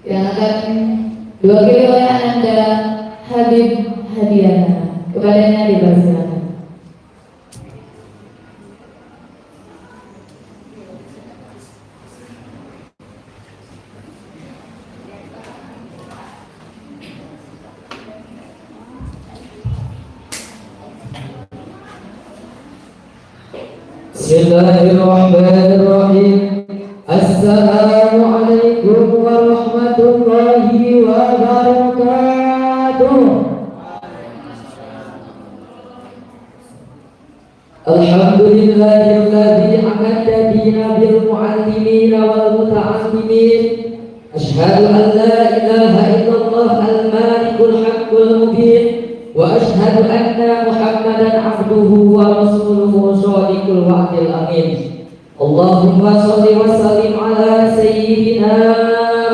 yang akan diwakili oleh Anda Habib Hadiana. Kepadanya dipersilakan. Bismillahirrahmanirrahim. Assalamualaikum warahmatullahi wabarakatuh. Alhamdulillahilladzi a'adda dina bil mu'allimin wal muta'allimin. Asyhadu an la ilaha illallah al-malikul haqqul mubin. Wa asyhadu anna Muhammadan abduhu wa rasuluhu shadiqul wa'dil amin. Allahumma shalli wa sallim ala sayyidina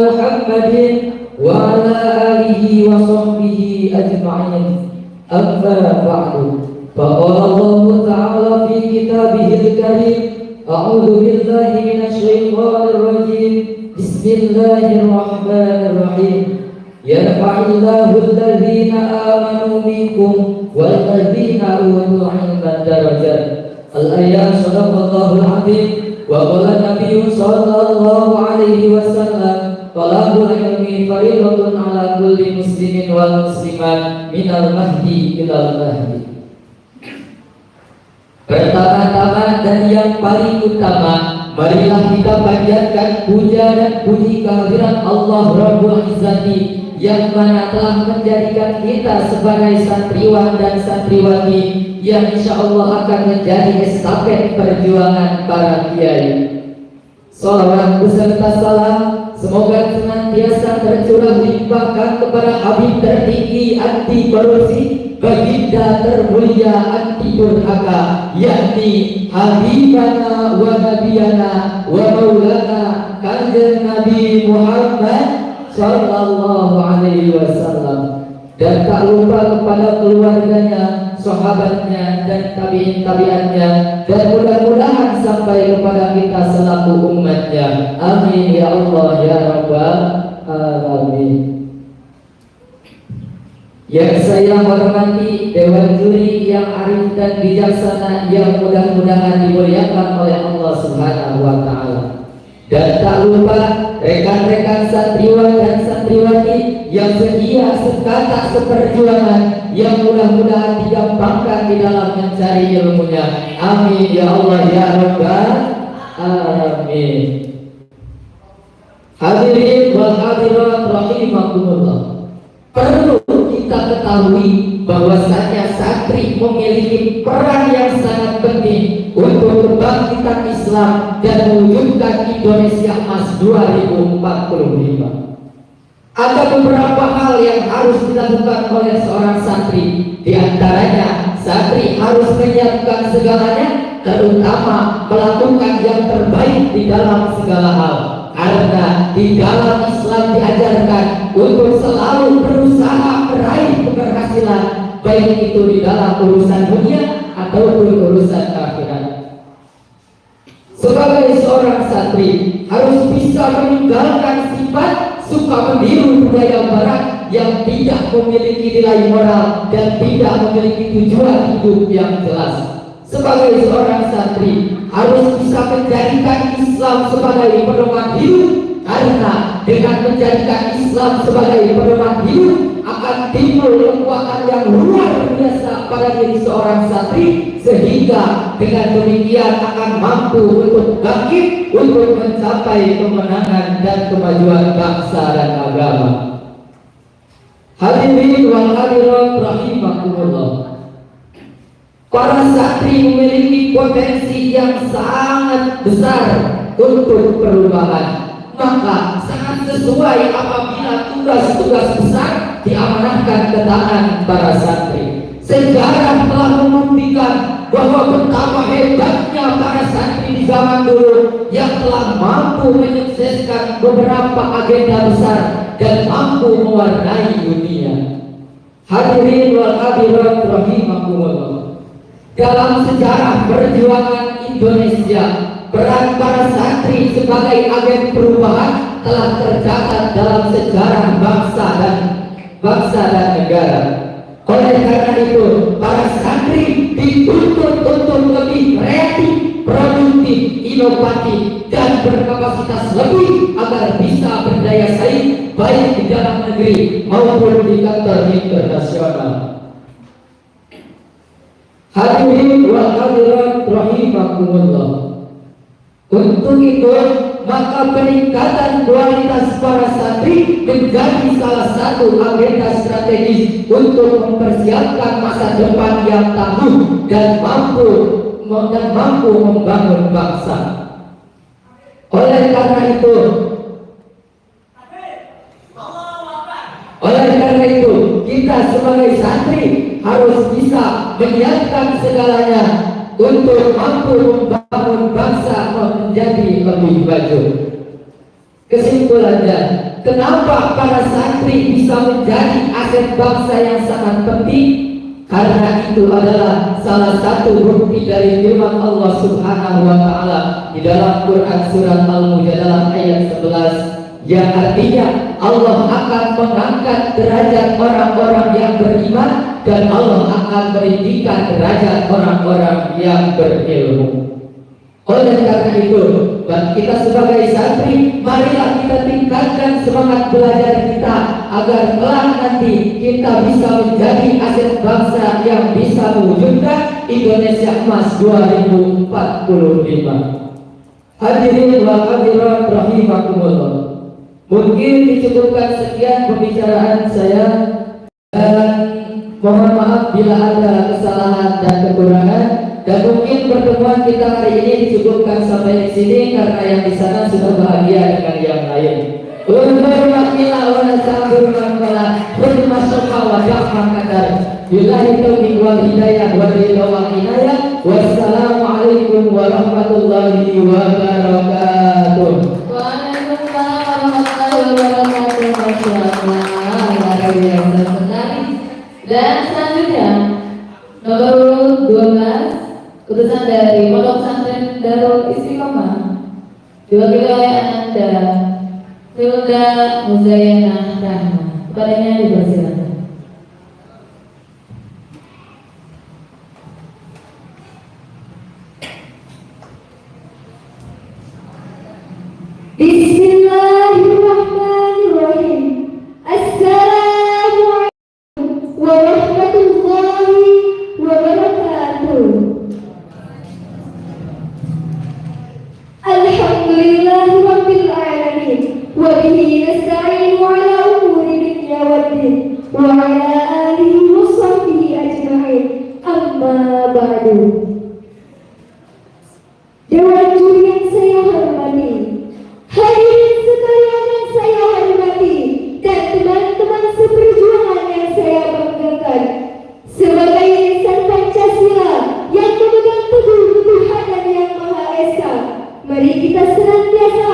Muhammadin wa ala alihi wa sahbihi ajma'in. Amma ba'du. Faqala Allah ta'ala fi kitabihil karim. A'udzu billahi minasy syaithanir rajim. Bismillahirrahmanirrahim. Yarfa'illahu alladhina amanu minkum walladzina utul 'ilma darajat. Al-ayat sadaqallahul 'azim. Wa qala Nabi sallallahu alaihi wasallam, talabul ilmi fardhatun 'ala kulli muslimin wal muslimat minal mahdi ilal mahdi. Pertama-tama dan yang paling utama, marilah kita panjatkan puja dan puji kehadirat Allah Rabbul Izzati yang mana telah menjadikan kita sebagai santriwan dan santriwati yang insya Allah akan menjadi estafet perjuangan para kiai. Salawat beserta salam semoga senantiasa tercurah limpahkan kepada Habib tertinggi anti korupsi, baginda termulia anti durhaka, yakni Habibana wa Nabiyana wa Maulana Kanjeng Nabi Muhammad sallallahu alaihi wasallam. Dan tak lupa kepada keluarganya, sahabatnya, dan tabi'in-tabi'annya, dan mudah-mudahan sampai kepada kita selaku umatnya. Amin ya Allah ya Rabbal alamin. Yang saya hormati Dewan Juri yang arif dan bijaksana yang mudah-mudahan dimuliakan oleh Allah Subhanahu wa Ta'ala. Dan tak lupa rekan-rekan santriwan dan santriwati yang sedia sekata seperjuangan yang mudah-mudahan digampangkan di dalam mencari ilmunya. Amin ya Allah ya Rabbal alamin. Hadirin wal hadirat rahimakumullah. Perlu kita ketahui bahwasanya santri memiliki peran yang sangat penting untuk kebangkitan Islam dan mewujudkan Indonesia Emas 2045. Ada beberapa hal yang harus dilakukan oleh seorang santri. Di antaranya, santri harus menyiapkan segalanya, terutama melakukan yang terbaik di dalam segala hal. Karena di dalam Islam diajarkan untuk selalu berusaha meraih keberhasilan, baik itu di dalam urusan dunia ataupun urusan akhirat. Sebagai seorang santri harus bisa meninggalkan sifat suka meniru budaya barat yang tidak memiliki nilai moral dan tidak memiliki tujuan hidup yang jelas. Sebagai seorang santri harus bisa menjadikan Islam sebagai pedoman hidup, karena dengan menjadikan Islam sebagai pedoman hidup akan timbul kekuatan yang luar biasa pada diri seorang santri, sehingga dengan demikian akan mampu untuk bangkit untuk mencapai kemenangan dan kemajuan bangsa dan agama. Hadirin wal hadirat rahimakumullah. Para santri memiliki potensi yang sangat besar untuk perubahan. Maka sangat sesuai apabila tugas-tugas besar diamanahkan ke tangan para santri. Sejarah telah membuktikan bahwa betapa hebatnya para santri di zaman dulu yang telah mampu menyukseskan beberapa agenda besar dan mampu mewarnai dunia. Hadirin wal hadirat rahimakumullah. Dalam sejarah perjuangan Indonesia, peran para santri sebagai agen perubahan telah tercatat dalam sejarah bangsa dan negara. Oleh karena itu, para santri dituntut untuk lebih kreatif, produktif, inovatif, dan berkapasitas lebih agar bisa berdaya saing baik di dalam negeri maupun di kantor internasional. Hadirin wa hadirat rahimakumullah. Untuk itu, maka peningkatan kualitas para santri menjadi salah satu agenda strategis untuk mempersiapkan masa depan yang tangguh dan mampu membangun bangsa. Oleh karena itu, kita sebagai santri harus bisa menyiapkan segalanya untuk mampu membangun bangsa menjadi lebih maju. Kesimpulannya, kenapa para santri bisa menjadi aset bangsa yang sangat penting? Karena itu adalah salah satu bukti dari firman Allah Subhanahu wa taala di dalam Quran surat Al-Mujadalah ayat 11, yang artinya Allah akan mengangkat derajat orang-orang yang beriman dan Allah akan meninggikan derajat orang-orang yang berilmu. Oleh karena itu, kita sebagai santri, marilah kita tingkatkan semangat belajar kita agar kelak nanti kita bisa menjadi aset bangsa yang bisa mewujudkan Indonesia Emas 2045. Hadirin wa hadirat rahimakumullah. Mungkin dicukupkan sekian pembicaraan saya, dan mohon maaf bila ada kesalahan dan kekurangan. Dan mungkin pertemuan kita hari ini dicukupkan sampai di sini karena yang di sana sudah bahagia dengan yang lain. Wassalamualaikum warahmatullahi wabarakatuh. Waalaikumsalam warahmatullahi wabarakatuh. Dan selanjutnya nomor 12, keputusan dari Pondok Pesantren Darul Istiqomah diwakili oleh Ananda Hilda Muzayyanah Rahma. Kepadanya dipersilakan. Bismillahirrahmanirrahim. Assalamualaikum warahmatullahi wabarakatuh. Alhamdulillahirabbil alamin wa bihi nasta'inu ala umuri dunya waddin wa ala alihi wa sahbihi ajma'in. Amma ba'du. Dewan juri yang saya hormati, hadirin sekalian yang saya hormati, dan teman-teman seperjuangan yang saya banggakan. Sebagai insan Pancasila yang memegang teguh ketuhanan yang Maha Esa, mari kita senantiasa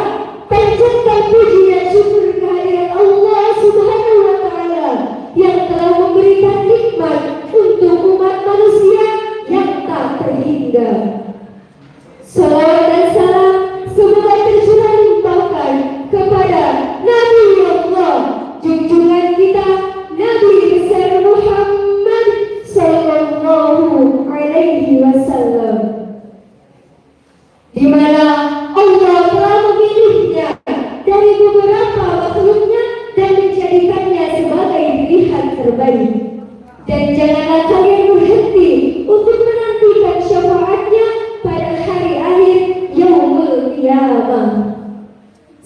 panjatkan puji dan syukur kehadirat Allah Subhanahu wa taala yang telah memberikan nikmat untuk umat manusia yang tak terhingga. Salawat dan salam semoga tercurah limpahkan kepada Nabi Allah, junjungan kita Nabi besar Muhammad sallallahu alaihi wasallam, di mana Allah telah memilihnya dari beberapa makhluknya dan menjadikannya sebagai pilihan terbaik. Dan janganlah kalian berhenti untuk menantikan syafaatnya pada hari akhir yaumul qiyamah.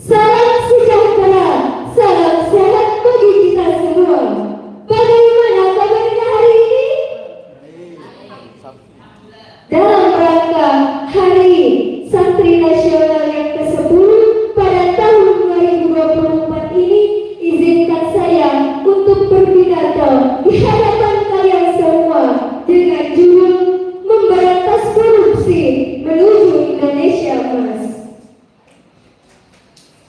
Salam sejahtera, salam sehat bagi kita semua. Bagaimana kabarnya hari ini? Dalam rangka Hari Santri Nasional yang ke-10 pada tahun 2024 ini, izinkan saya untuk berpidato di hadapan kalian semua dengan judul Memberantas Korupsi Menuju Indonesia Emas.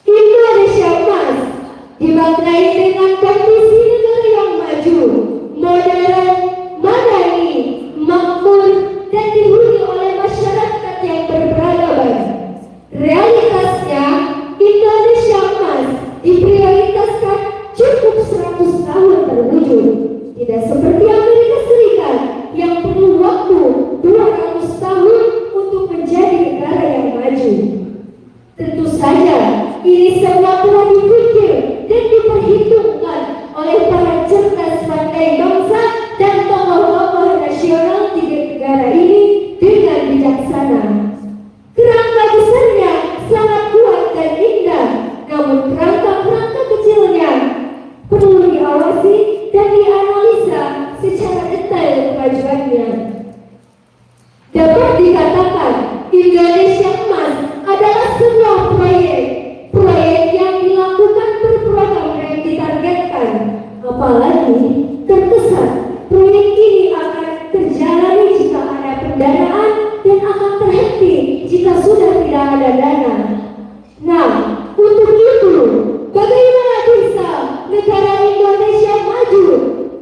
Indonesia Emas dimaknai dengan kondisi negara yang maju, modern, madani, makmur, dan dihuni oleh masyarakat yang berperadaban. Realitasnya, Indonesia Emas Billahi terkesan proyek ini akan terjalani jika ada pendanaan dan akan terhenti jika sudah tidak ada dana. Nah, untuk itu, bagaimana bisa negara Indonesia maju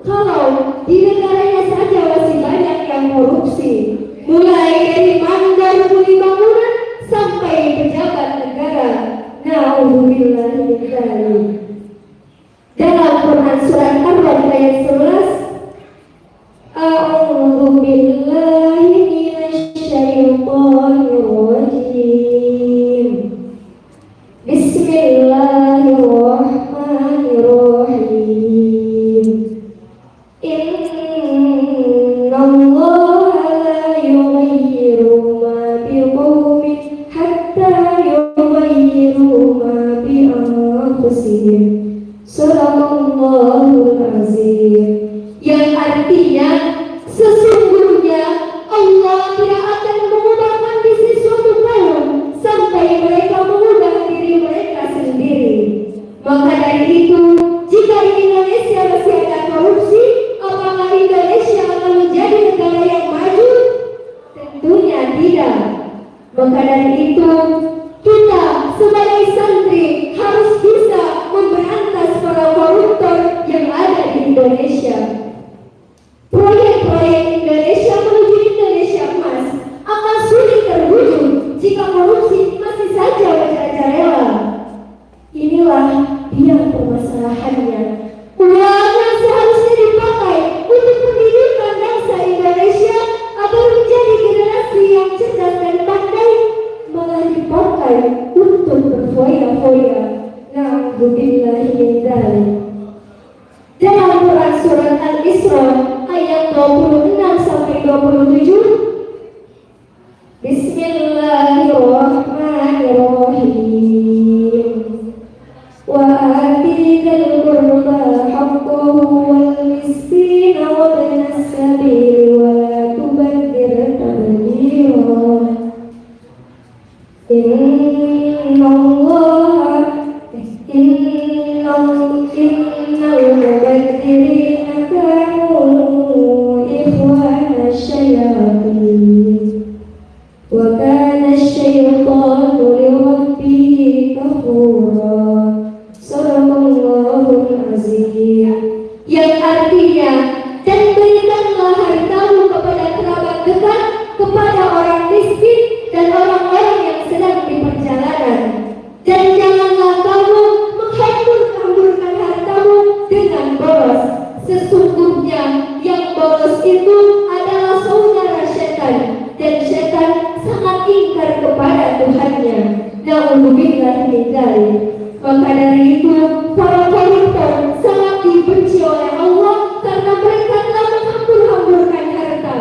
kalau di negaranya saja masih banyak yang korupsi, mulai dari mandor kuli bangunan sampai pejabat negara. Na'udzubillah min dzalik. Dalam Quran surat Ar-Ra'd ayat 11, A'udzu billahi minasyaitonir rajim. Bismillahirrahmanirrahim. Innallaha la yughayyiru ma biqaumin hatta yughayyiru ma bi anfusihim. Shadaqallahul azim. Yang artinya sesungguhnya Allah tidak akan mengubah kondisi suatu kaum sampai mereka mengubah diri mereka sendiri. Maka dari itu, jika di Indonesia masih ada korupsi, apakah Indonesia akan menjadi negara yang maju? Tentunya tidak. Maka dari itu, kita sebagai santri harus bisa memberantas para koruptor yang ada di Indonesia. Proyek-proyek Indonesia menuju Indonesia emas akan sulit terwujud jika korupsi masih saja merajalela. Inilah dia permasalahannya. Uang yang seharusnya dipakai untuk pendidikan bangsa Indonesia agar menjadi generasi yang cerdas dan pandai malah dipakai untuk berfoya-foya. Na'udzubillahi min dzalik. Dalam Quran surat Al-Isra ayat 26 sampai 27, Bismillahirrahmanirrahim. Wa ati dzal qurba haqqahu wal miskina wa ibnas sabil wa la tubadzir tabdzira. Innal mubadzirina kanu ikhwana syayatin wa kana asy-syaitanu li-rabbihi kafura. Shadaqallahul azim. Yang artinya, dan berikanlah hartamu kepada kerabat dekat, kepada orang miskin dan orang-orang yang sedang di perjalanan. Dan janganlah kamu menghambur-hamburkan hartamu dengan boros. Sesungguhnya yang boros itu adalah saudara setan, dan setan sangat ingkar kepada Tuhannya. Na'udzubillahi min dzalik. Maka dari itu, para koruptor sangat dibenci oleh Allah karena mereka telah menghambur-hamburkan harta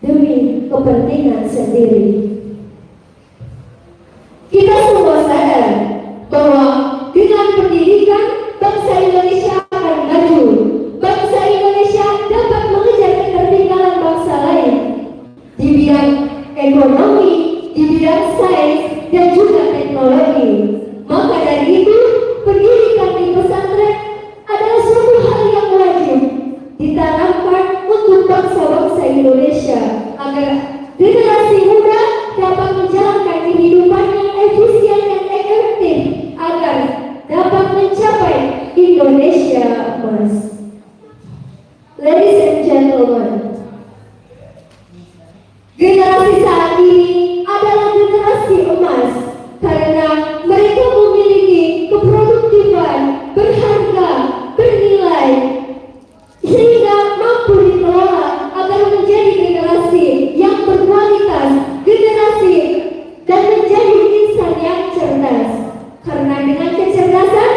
demi kepentingan sendiri. Kita semua sadar bahwa dengan pendidikan bangsa Indonesia akan maju. Bangsa Indonesia dapat mengejar ketertinggalan bangsa lain di bidang ekonomi, di bidang sains, dan juga teknologi. Maka dari itu, pendidikan di pesantren adalah suatu hal yang wajib ditanamkan untuk bangsa-bangsa Indonesia agar generasi muda dapat menjalankan kehidupan yang efisien dan efektif agar dapat mencapai Indonesia emas. Ladies and gentlemen, generasi saat ini adalah generasi emas karena mereka memiliki keproduktifan berharga, bernilai, sehingga mampu dikelola agar menjadi generasi yang berkualitas, generasi dan menjadi insan yang cerdas. Karena dengan kecerdasan,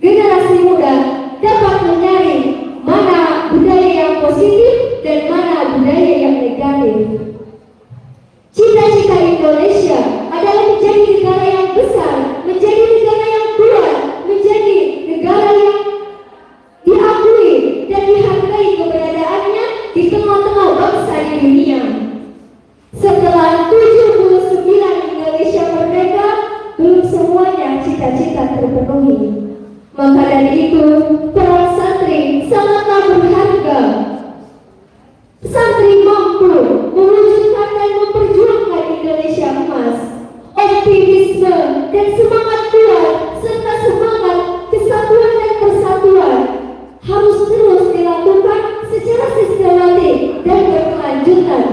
generasi muda dapat menyaring mana budaya yang positif dan mana budaya yang negatif. Cita-cita Indonesia adalah menjadi negara yang besar, menjadi negara yang kuat, menjadi negara yang diakui dan dihargai keberadaannya di tengah-tengah bangsa di dunia. Setelah 79 Indonesia merdeka, belum semuanya cita-cita terpenuhi. Maka dari itu, peran pesantren sangatlah berharga. Pesantren mampu mewujudkan dan memperjuangkan Indonesia emas. Optimisme dan semangat kuat serta semangat kesatuan dan persatuan harus terus dilakukan secara sistematik dan berkelanjutan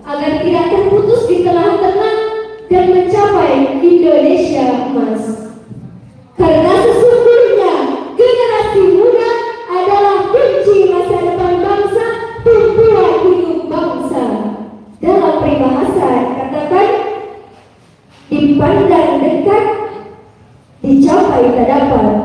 agar tidak terputus di tengah-tengah dan mencapai Indonesia emas. Karena sesungguhnya generasi muda adalah kunci masa depan bangsa, tumpuan hidup bangsa. Dalam peribahasa dikatakan, dipandang dekat, dicapai tak dapat.